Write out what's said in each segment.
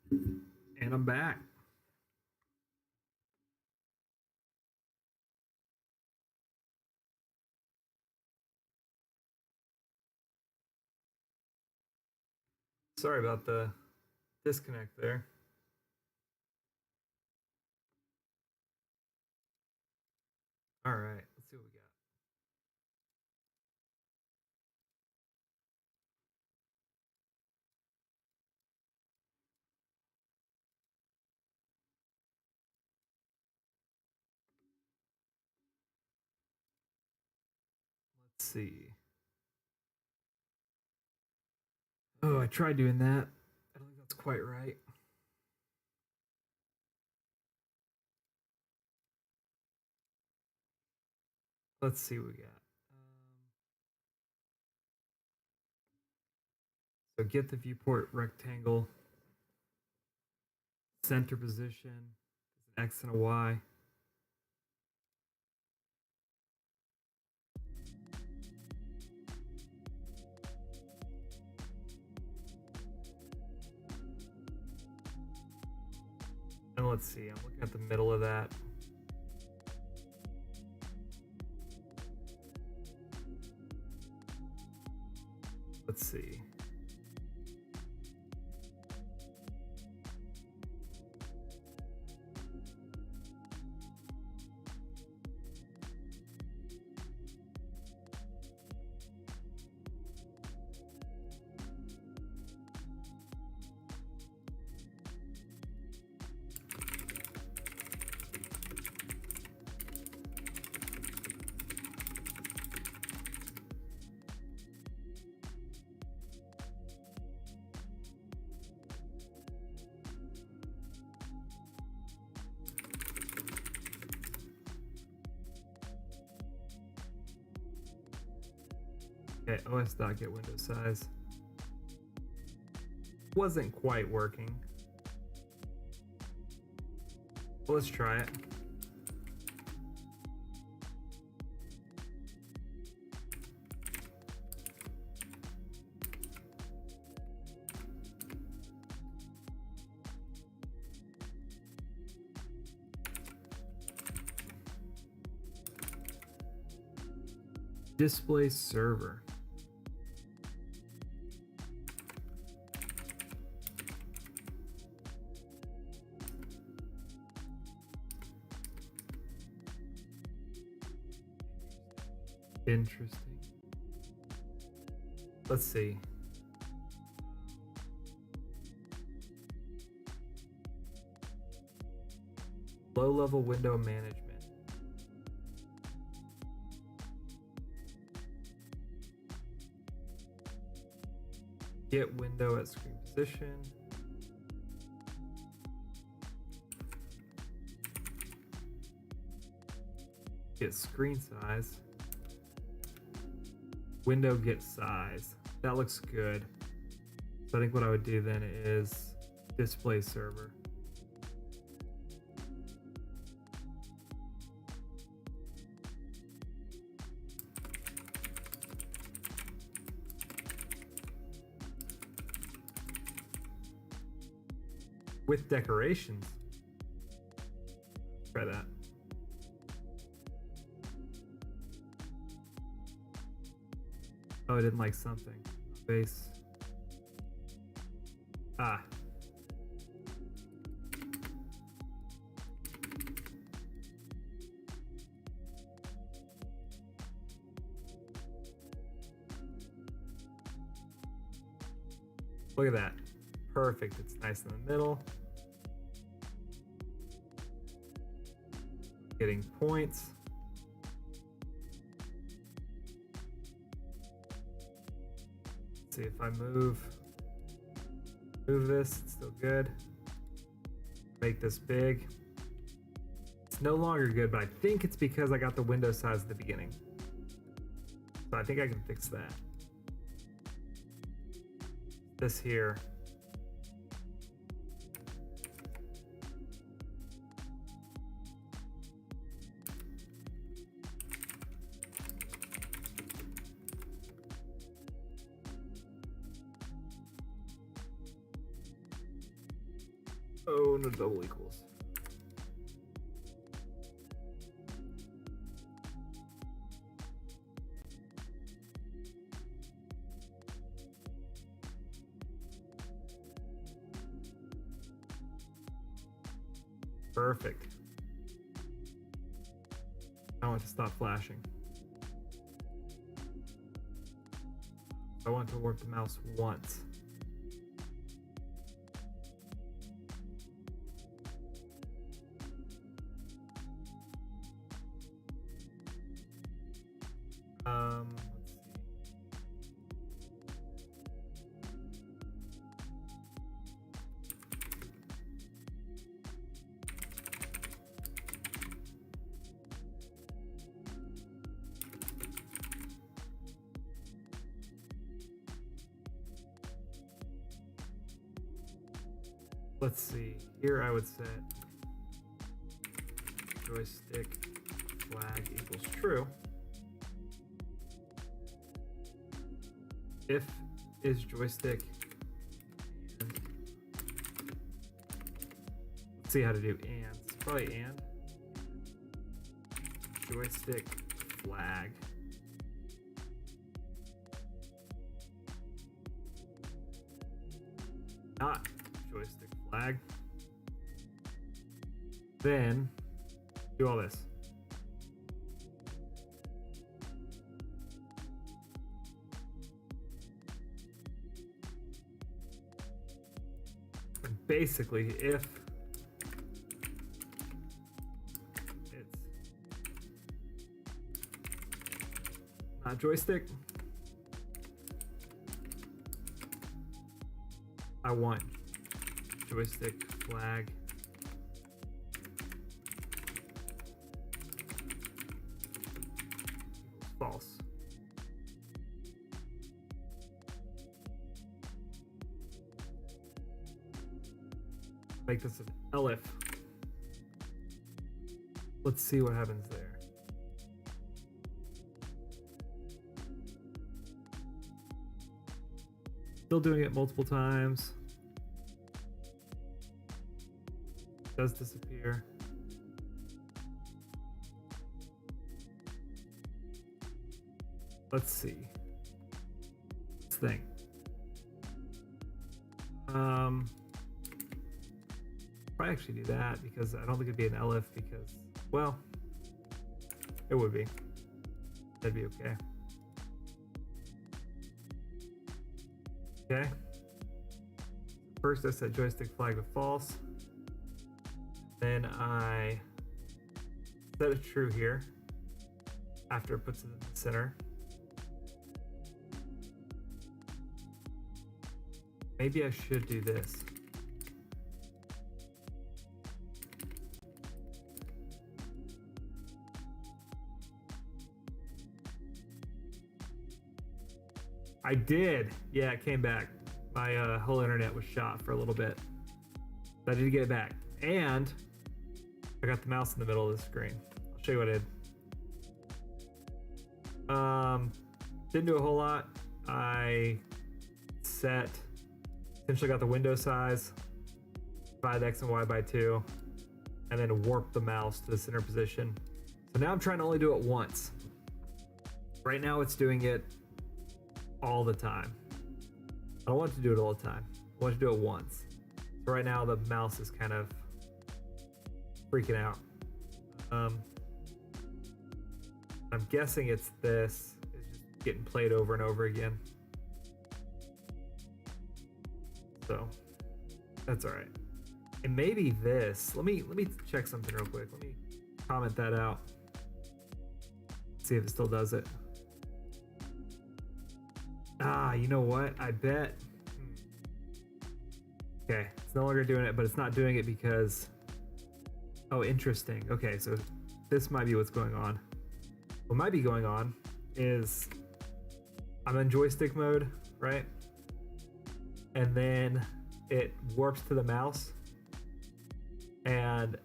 And I'm back. Sorry about the disconnect there. All right, let's see what we got. Let's see. Oh, I tried doing that. I don't think that's quite right. Let's see what we got. So get the viewport rectangle, center position, there's an X and a Y. And let's see, I'm looking at the middle of that. Let's see. Okay, os.get window size. Wasn't quite working. Well, let's try it. Display server. Interesting. Let's see. Low level window management. Get window at screen position. Get screen size. Window get size. That looks good. So I think what I would do then is display server. With decorations. Try that. Oh, I didn't like something. Base. Ah. Look at that. Perfect. It's nice in the middle. Getting points. Let's see if I move this, it's still good. Make this big. It's no longer good, but I think it's because I got the window size at the beginning. So I think I can fix that. This here. Oh, no double equals. Perfect. I want to stop flashing. I want to work the mouse once. Let's see. Let's see. Here I would set joystick flag equals true. If is joystick. And let's see how to do and. It's probably and. Joystick flag. Not joystick flag. Then do all this. And basically, if it's not joystick, I want joystick flag false. Make this an elif. Let's see what happens there. Still doing it multiple times. Does disappear. Let's see. Let's think. Probably actually do that because I don't think it'd be an elif because, well, it would be. That'd be okay. Okay. First I set joystick flag to false. Then I set it true here after it puts it in the center. Maybe I should do this. I did. Yeah, it came back. My whole internet was shot for a little bit. But I did get it back. And I got the mouse in the middle of the screen. I'll show you what I did. Didn't do a whole lot. I essentially got the window size, 5x and y by 2, and then warped the mouse to the center position. So now I'm trying to only do it once. Right now it's doing it all the time. I don't want to do it all the time. I want to do it once. So right now the mouse is kind of freaking out. I'm guessing it's this. It's just getting played over and over again. So that's all right. And maybe this. Let me check something real quick. Let me comment that out. See if it still does it. Ah, you know what? I bet. Okay, it's no longer doing it, but it's not doing it because. Oh, interesting. Okay, so this might be what's going on. What might be going on is I'm in joystick mode, right? And then it warps to the mouse. And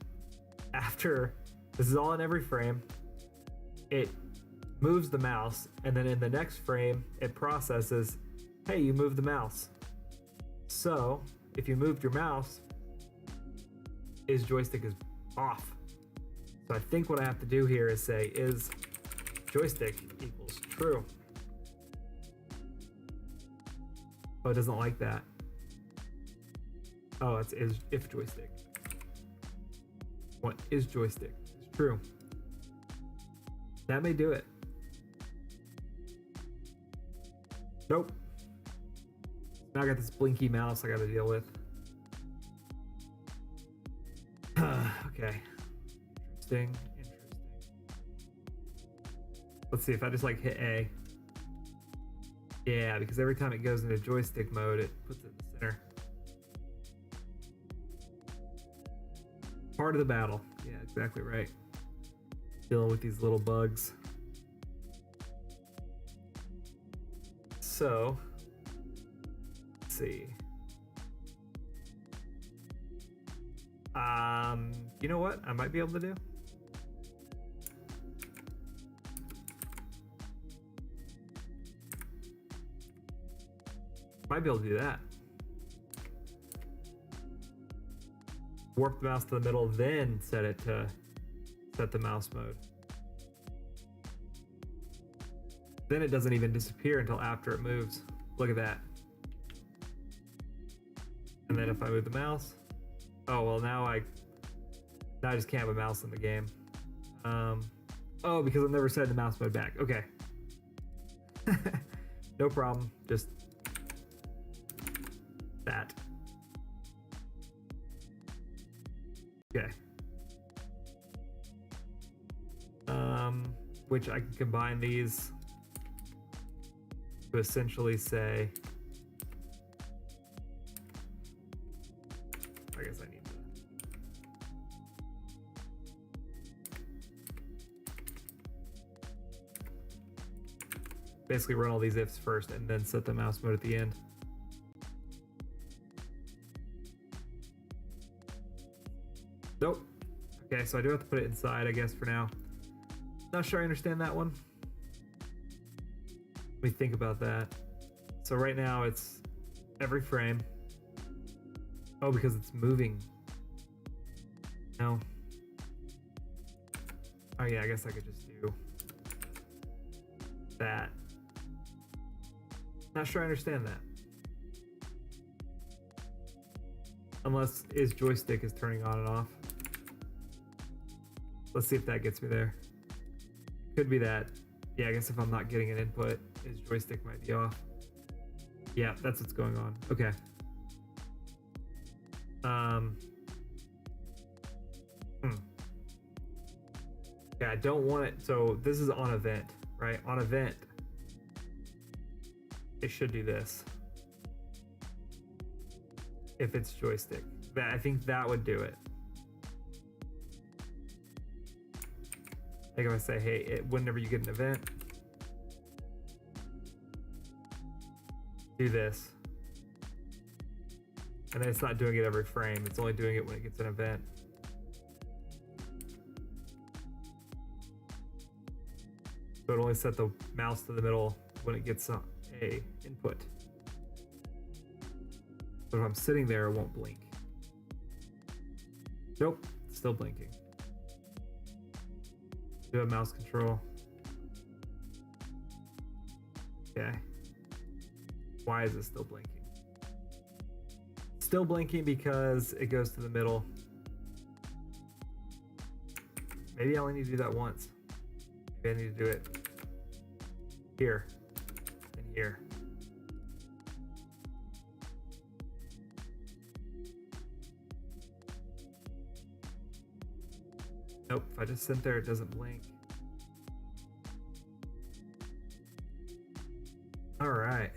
after, this is all in every frame, it moves the mouse, and then in the next frame, it processes, hey, you moved the mouse. So if you moved your mouse, is joystick is off. So I think what I have to do here is say is joystick equals true. Oh, it doesn't like that. Oh, it's is if joystick. What is joystick? It's true. That may do it. Nope. Now I got this blinky mouse I got to deal with. Okay. Interesting. Let's see if I just like hit A. Yeah, because every time it goes into joystick mode, it puts it in the center. Part of the battle. Yeah, exactly right. Dealing with these little bugs. So, let's see. You know what? I might be able to do. Might be able to do that. Warp the mouse to the middle, then set it to set the mouse mode. Then it doesn't even disappear until after it moves. Look at that. And then if I move the mouse, oh well, now I just can't have a mouse in the game. Oh, because I've never set the mouse mode back. Okay. No problem. Just that. Okay. Which I can combine these to essentially say, I guess I need to. Basically run all these ifs first and then set the mouse mode at the end. Nope. Okay, so I do have to put it inside, I guess, for now. Not sure I understand that one. Let me think about that. So right now it's every frame. Oh, because it's moving. No. Oh yeah, I guess I could just do that. Not sure I understand that. Unless is joystick is turning on and off. Let's see if that gets me there. Could be that. Yeah, I guess if I'm not getting an input, his joystick might be off. Yeah, that's what's going on. Okay. Yeah, I don't want it. So this is on event, right? On event, it should do this. If it's joystick, I think that would do it. Like if I say, hey, whenever you get an event, do this. And then it's not doing it every frame. It's only doing it when it gets an event. So it only set the mouse to the middle when it gets a input. But if I'm sitting there, it won't blink. Nope, it's still blinking. Do have mouse control. Okay. Why is it still blinking? Still blinking because it goes to the middle. Maybe I only need to do that once. Maybe I need to do it here and here. Nope, if I just sit there, it doesn't blink. All right.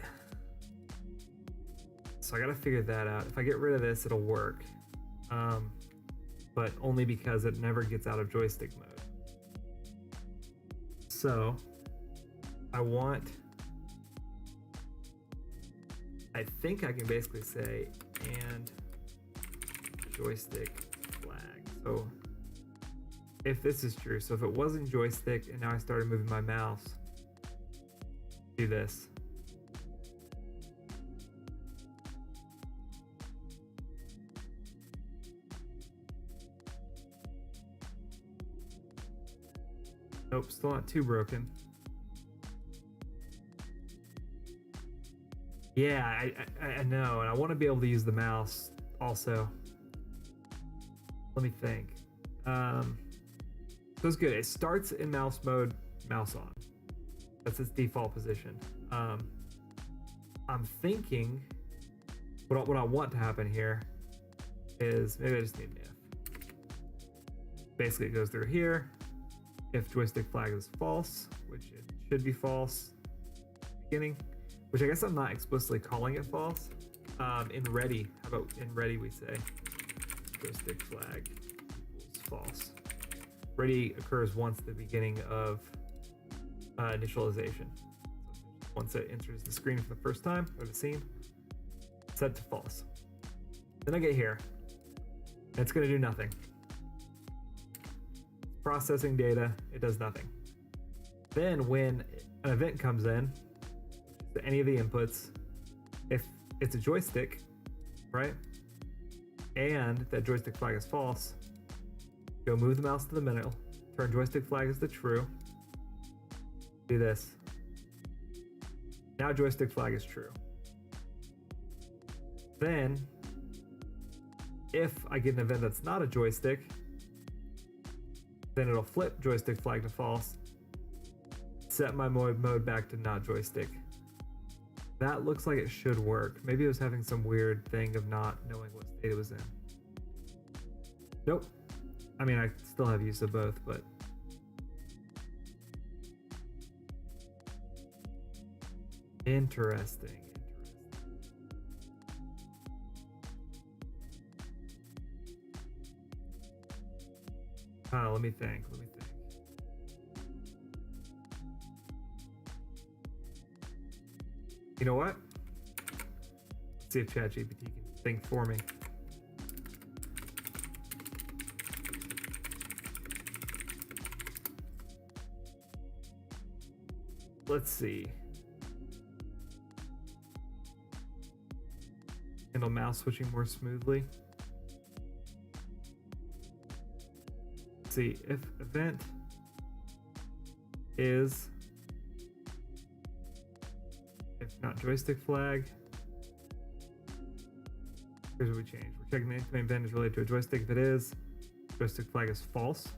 So I gotta figure that out. If I get rid of this, it'll work. But only because it never gets out of joystick mode. So I think I can basically say and joystick flag. So if this is true, so if it wasn't joystick and now I started moving my mouse, do this. Nope, still not too broken. Yeah, I know, and I want to be able to use the mouse also. Let me think. So it's good. It starts in mouse mode, mouse on. That's its default position. I'm thinking what I want to happen here is maybe I just need an if. Basically, it goes through here. If joystick flag is false, which it should be false, beginning, which I guess I'm not explicitly calling it false. In ready, how about in ready we say joystick flag equals false. Ready occurs once the beginning of initialization. So once it enters the screen for the first time, or the scene, set to false. Then I get here, and it's going to do nothing. Processing data, it does nothing. Then when an event comes in, any of the inputs, if it's a joystick, right, and that joystick flag is false, go move the mouse to the middle, turn joystick flag as the true, do this. Now joystick flag is true. Then, if I get an event that's not a joystick, then it'll flip joystick flag to false, set my mode back to not joystick. That looks like it should work. Maybe it was having some weird thing of not knowing what state it was in. Nope. I mean, I still have use of both, but interesting. Let me think. You know what? Let's see if ChatGPT can think for me. Let's see. Handle mouse switching more smoothly. Let's see if event is, if not joystick flag. Here's what we change. We're checking the incoming event is related to a joystick. If it is, joystick flag is false.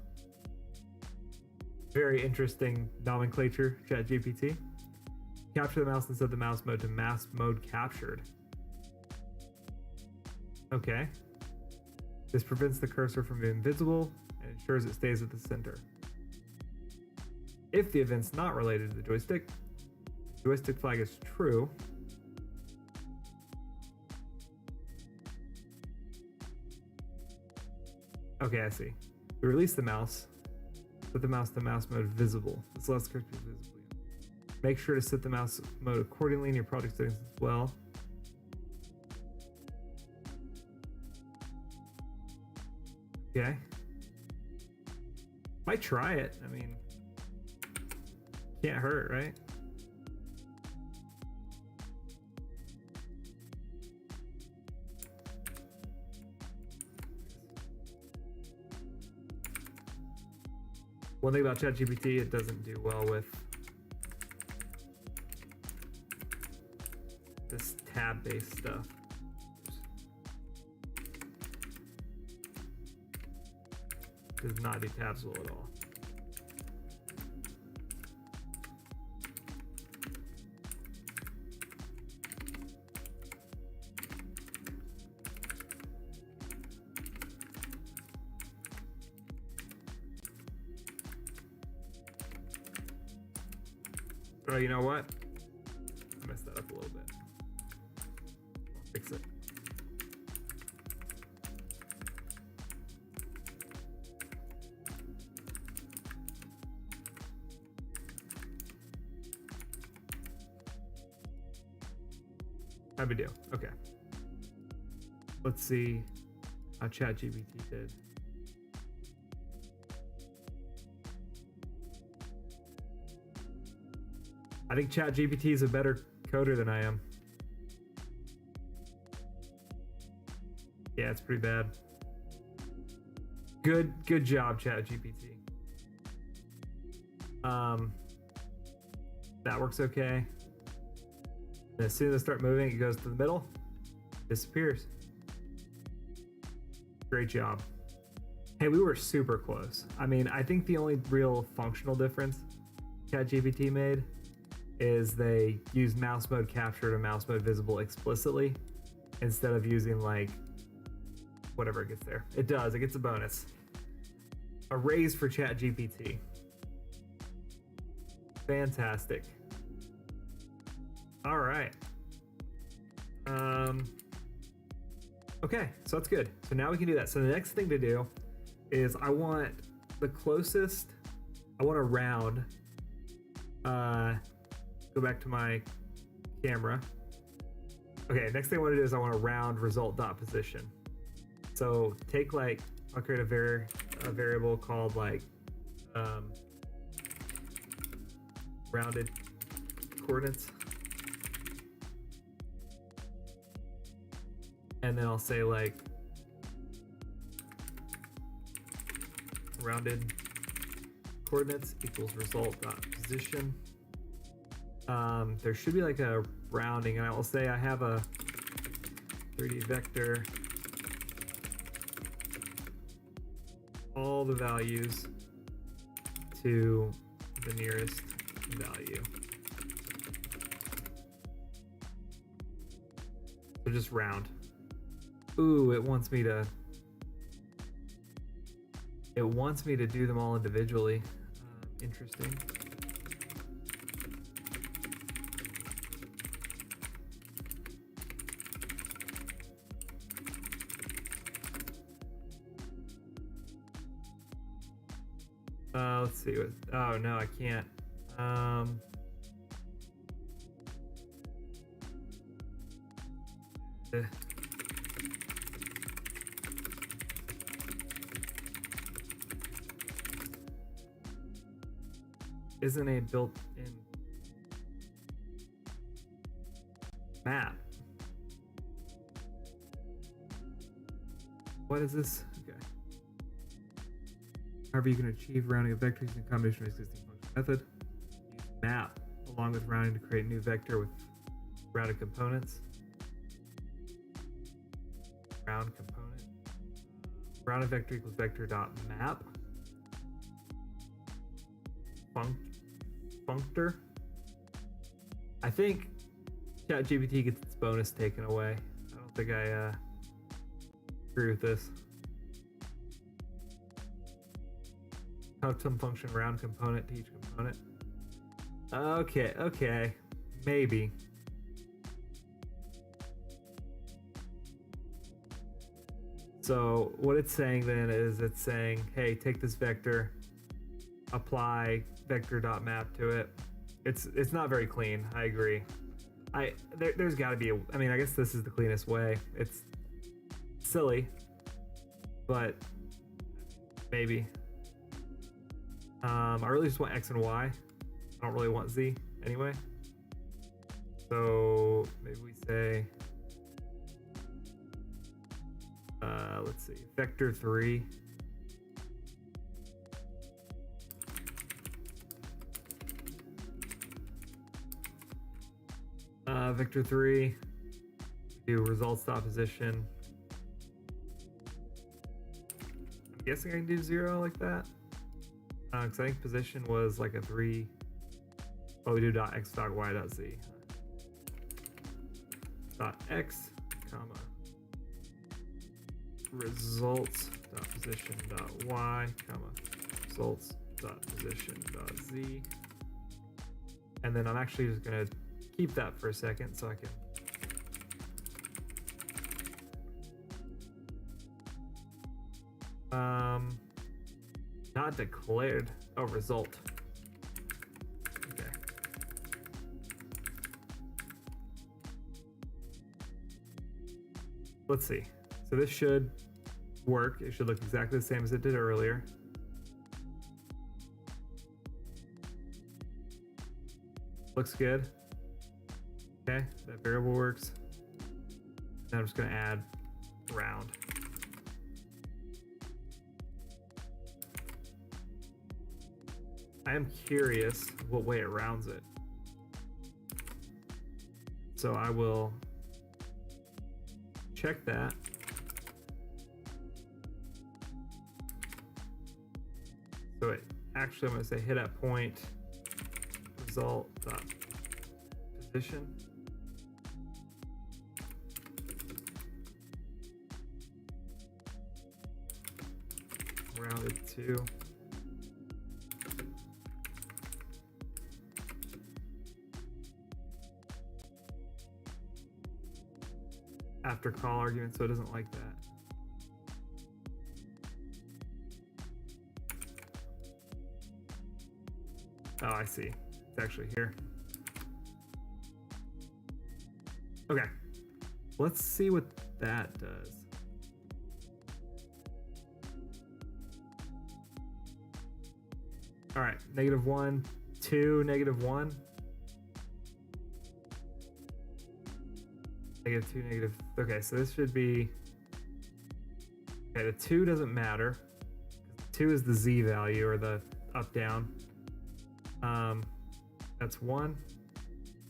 Very interesting nomenclature, ChatGPT. Capture the mouse and set the mouse mode to mask mode captured. Okay. This prevents the cursor from being visible and ensures it stays at the center. If the event's not related to the joystick flag is true. Okay, I see. We release the mouse. Set the mouse to mouse mode visible. This lets cursor be visibly. Make sure to set the mouse mode accordingly in your project settings as well. Okay. Might try it. I mean, can't hurt, right? One thing about ChatGPT, it doesn't do well with this tab-based stuff. Does not do tabs well at all. Oh, you know what? I messed that up a little bit. I'll fix it. How'd we do? Okay. Let's see how ChatGPT did. I think ChatGPT is a better coder than I am. Yeah, it's pretty bad. Good job, ChatGPT. That works okay. And as soon as I start moving, it goes to the middle, disappears. Great job. Hey, we were super close. I mean, I think the only real functional difference ChatGPT made is they use mouse mode capture to mouse mode visible explicitly instead of using like whatever it gets there. It does, it gets a bonus. A raise for ChatGPT. Fantastic. All right. Okay, so that's good. So now we can do that. So the next thing to do is I want the closest, I want to round, go back to my camera. Okay, next thing I want to do is I want to round result.position. So take like, I'll create a variable called like rounded coordinates. And then I'll say like rounded coordinates equals result.position. There should be like a rounding, and I will say I have a 3D vector, all the values to the nearest value. So just round. Ooh, it wants me to do them all individually. Interesting. Let's see what, oh no, I can't. Isn't a built-in map? What is this? Okay. However, you can achieve rounding of vectors in combination with existing function method. Use map along with rounding to create a new vector with rounded components. Round component. Rounded vector equals vector dot map. Functor. I think ChatGPT gets its bonus taken away. I don't think I agree with this. Custom function round component to each component. Okay, maybe. So what it's saying then is it's saying, hey, take this vector, apply vector.map to it. It's not very clean. I agree. There's got to be a, I mean, I guess this is the cleanest way. It's silly, but maybe. I really just want X and Y. I don't really want Z anyway. So maybe we say, let's see, vector 3. Vector 3, do results.position. I'm guessing I can do 0 like that. Because I think position was like a 3. Oh, we do dot x dot y dot z. Dot x, comma, results dot position dot y, comma, results dot position dot z. And then I'm actually just gonna keep that for a second so I can not declared. Oh, result. Okay. Let's see. So this should work. It should look exactly the same as it did earlier. Looks good. Okay, that variable works. Now I'm just gonna add round. I am curious what way it rounds it. So I will check that. So it actually, I'm going to say hit at point result dot position. Rounded to. After call argument, so it doesn't like that. Oh, I see. It's actually here. Okay. Let's see what that does. All right, -1, 2, -1. -2, Okay, so this should be. Okay, the 2 doesn't matter. 2 is the Z value or the up down. That's 1.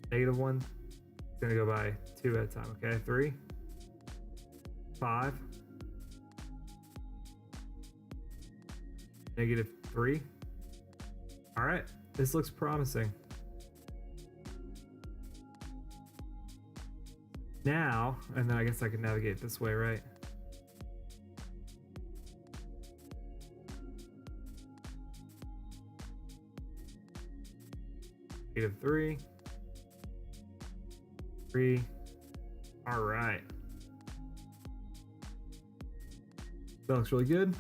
-1. It's gonna go by 2 at a time. Okay, 3, 5, -3. All right, this looks promising. Now, and then I guess I can navigate this way, right? -3, 3. All right. That looks really good.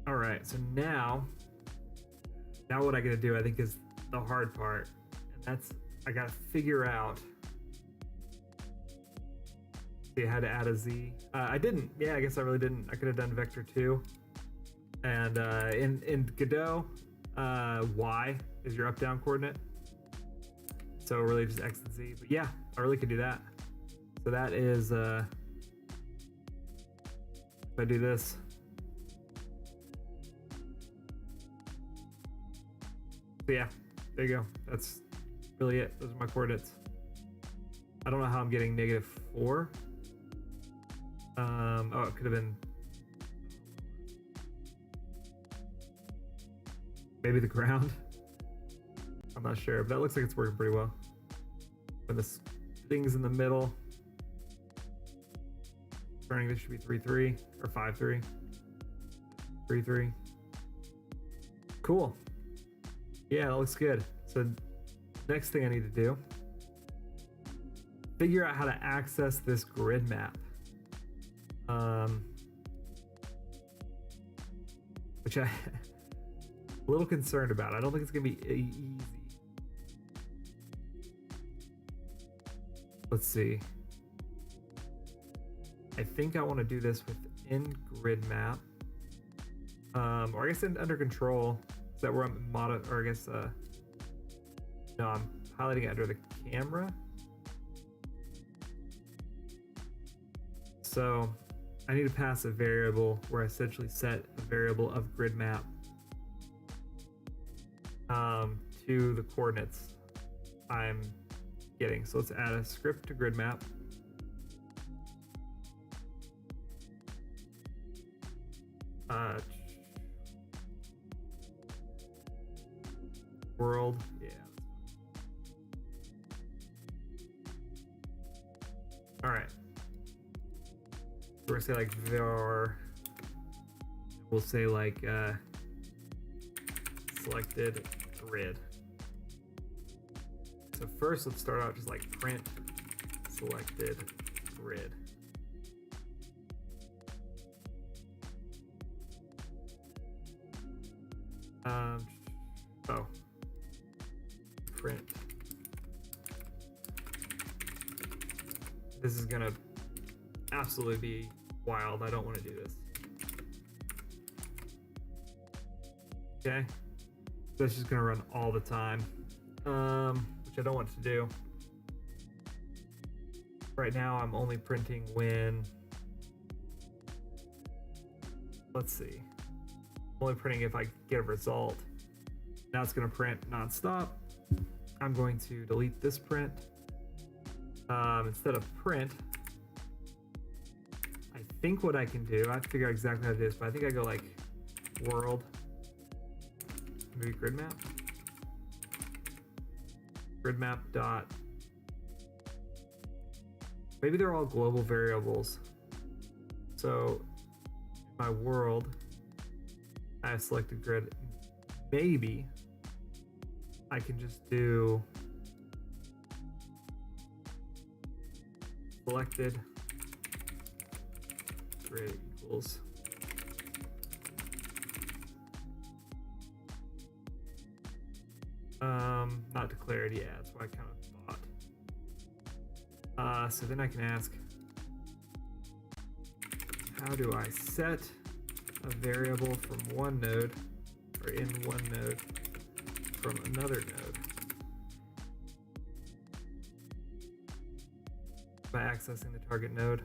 All right, so now what I gotta do, I think, is the hard part, and that's I gotta figure out. See, I had to add a Z. I didn't. Yeah, I guess I really didn't. I could have done vector 2, and in Godot, Y is your up-down coordinate. So really just X and Z. But yeah, I really could do that. So that is if I do this. So yeah, there you go. That's really it. Those are my coordinates. I don't know how I'm getting -4. Oh, it could have been maybe the ground. I'm not sure, but that looks like it's working pretty well. When this thing's in the middle, turning this should be 3-3 or 5-3. 3-3. Cool. Yeah, that looks good. So next thing I need to do, figure out how to access this grid map. Which I'm a little concerned about. I don't think it's gonna be easy. Let's see. I think I want to do this within grid map. Or I guess under control. Is that where I'm or I guess no, I'm highlighting it under the camera. So I need to pass a variable where I essentially set a variable of grid map to the coordinates I'm getting. So let's add a script to grid map. World, yeah. All right. We're gonna say like var. We'll say like selected grid. So first, let's start out just like print selected grid. Oh. Print. This is gonna absolutely be wild. I don't want to do this. Okay. So it's just gonna run all the time, which I don't want it to do. Right now, I'm only printing when. Let's see. I'm only printing if I get a result. Now it's going to print nonstop. I'm going to delete this print. Instead of print, I think what I can do, I have to figure out exactly how to do this, but I think I go like world, maybe grid map. Grid map dot. Maybe they're all global variables. So my world, I have selected grid. Maybe I can just do selected grid equals not declared. Yeah, that's what I kind of thought. So then I can ask, how do I set a variable from one node or in one node from another node by accessing the target node?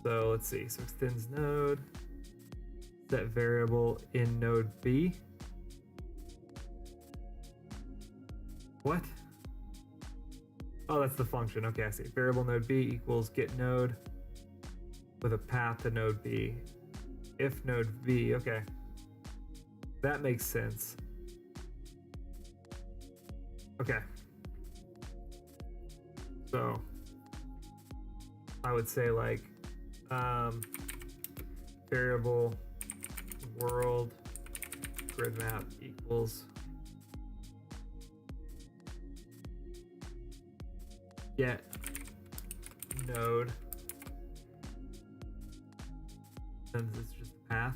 So let's see. So extends node, set variable in node B. What? Oh, that's the function. Okay, I see. Variable node B equals get node with a path to node B. If node B, okay. That makes sense. Okay. So I would say like variable world grid map equals get node, and this is just path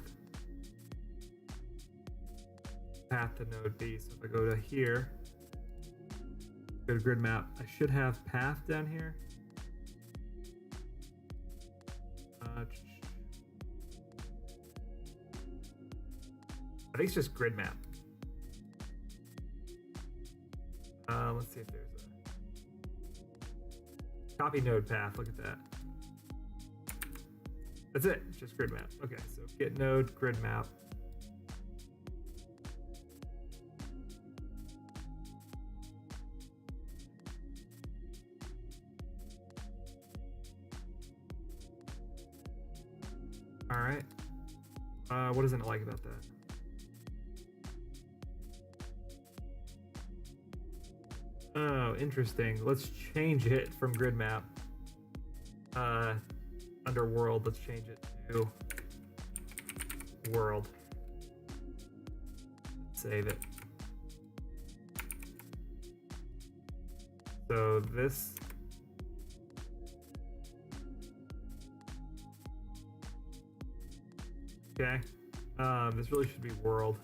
to node B. So if I go to here, go to grid map, I should have path down here. I think it's just grid map. Let's see if there's a copy node path. Look at that. That's it. It's just grid map. Okay, so get node grid map. All right. What doesn't it like about that? Oh, interesting. Let's change it from grid map. Under world, let's change it to world. Save it. So this okay. This really should be world.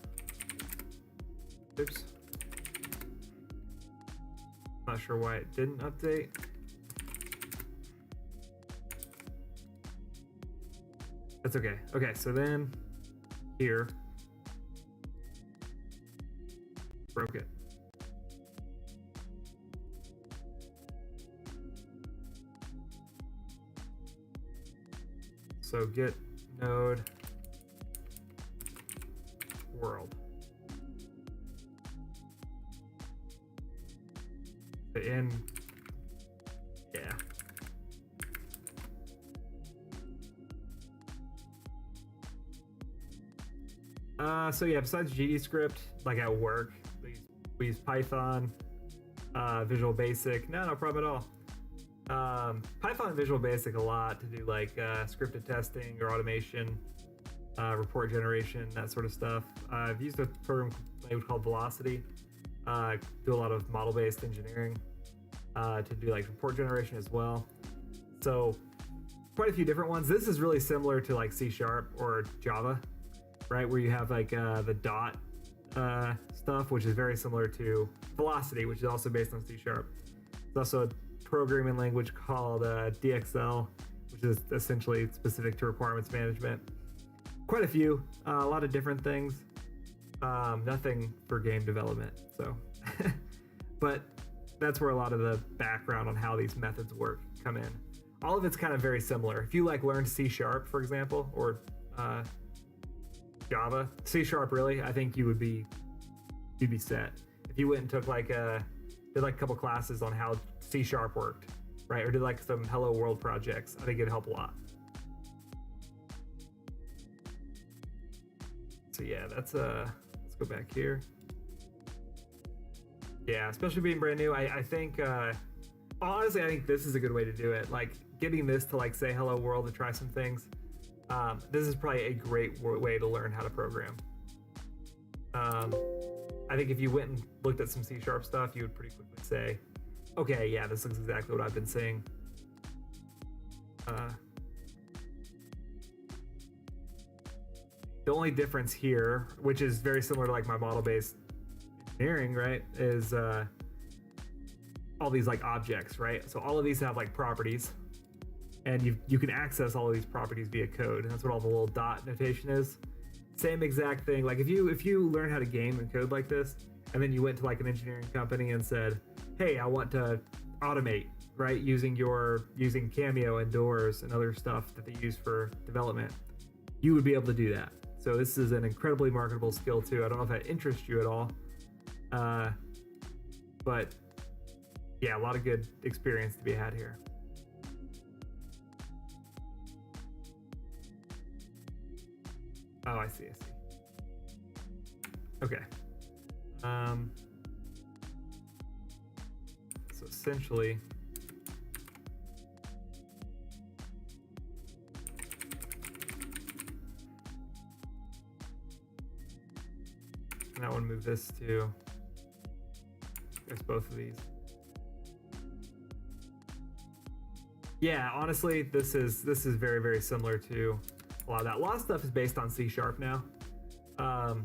Oops. Not sure why it didn't update. That's okay. Okay, so then here, broke it. So get node world. The in, yeah. So yeah, besides GDScript, like at work, we use Python, Visual Basic. No problem at all. Python and Visual Basic a lot to do like scripted testing or automation, report generation, that sort of stuff. I've used a program called Velocity. Do a lot of model-based engineering to do like report generation as well. So quite a few different ones. This is really similar to like C# or Java, right? Where you have like the dot stuff, which is very similar to Velocity, which is also based on C#. There's also a programming language called DXL, which is essentially specific to requirements management. Quite a few, a lot of different things. Nothing for game development, so but that's where a lot of the background on how these methods work come in. All of it's kind of very similar. If you like learned C#, for example, or Java, C Sharp, really, I think you'd be set. If you went and took like did like a couple classes on how C Sharp worked, right? Or did like some Hello World projects, I think it'd help a lot. So yeah, that's let's go back here. Yeah, especially being brand new, I think honestly, I think this is a good way to do it. Like getting this to like say hello world and try some things. This is probably a great way to learn how to program. I think if you went and looked at some C Sharp stuff, you would pretty quickly say, okay, yeah, this looks exactly what I've been seeing. The only difference here, which is very similar to like my model-based engineering, right, is all these like objects, right? So all of these have like properties, and you can access all of these properties via code. That's what all the little dot notation is. Same exact thing. Like if you learn how to game and code like this, and then you went to like an engineering company and said, hey, I want to automate, right, using Cameo and Doors and other stuff that they use for development, you would be able to do that. So this is an incredibly marketable skill too. I don't know if that interests you at all, but yeah, a lot of good experience to be had here. Oh, I see. Okay. So essentially, and I want to move this to, I guess, both of these. Yeah, honestly, this is very, very similar to a lot of that. A lot of stuff is based on C Sharp now. So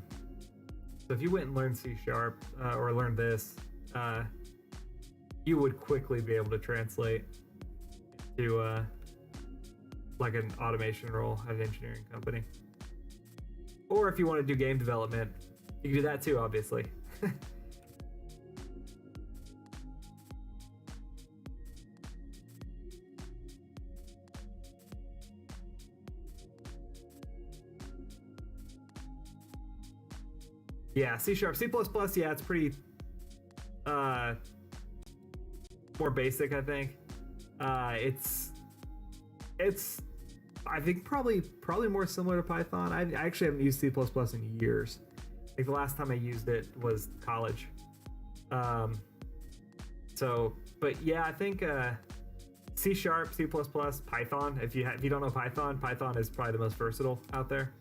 if you went and learned C Sharp or learned this, you would quickly be able to translate to like an automation role at an engineering company. Or if you want to do game development, you can do that too, obviously. Yeah, C Sharp, C++, yeah, it's pretty more basic, I think. It's I think probably more similar to Python. I actually haven't used C++ in years. I think the last time I used it was college. So, but yeah, I think C Sharp, C++, Python. If you don't know Python, Python is probably the most versatile out there.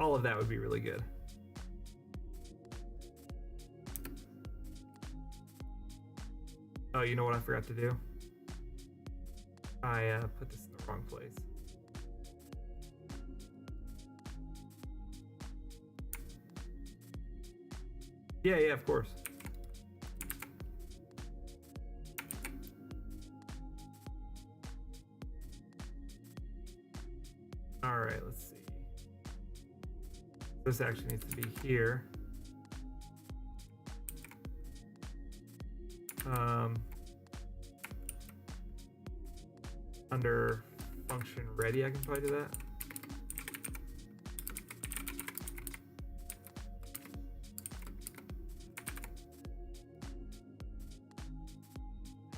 All of that would be really good. Oh, you know what I forgot to do? I put this in the wrong place. Yeah, of course. All right, let's see. This actually needs to be here. Under function ready, I can probably do that.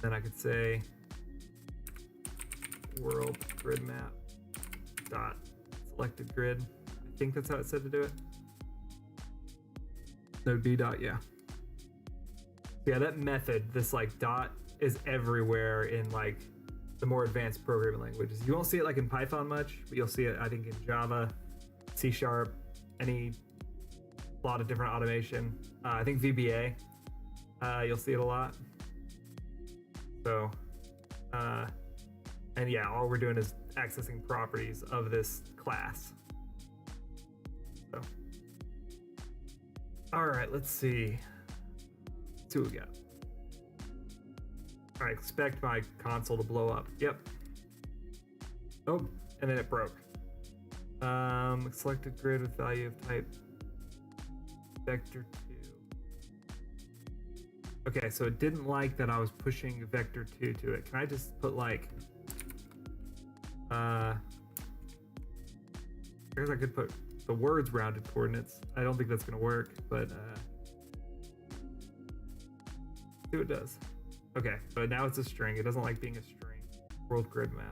Then I could say world grid map dot selected grid. I think that's how it said to do it. Node B dot, yeah. Yeah, that method, this like dot, is everywhere in like the more advanced programming languages. You won't see it like in Python much, but you'll see it, I think, in Java, C Sharp, a lot of different automation. I think VBA, you'll see it a lot. So, and yeah, all we're doing is accessing properties of this class. So, all right, let's see. Let's see what we got. All right, expect my console to blow up. Yep. Oh, and then it broke. Selected grid with value of type vector 2. Okay, so it didn't like that I was pushing vector 2 to it. Can I just put like I guess I could put the words rounded coordinates. I don't think that's gonna work, but see what it does. Okay, but now it's a string. It doesn't like being a string. World grid map.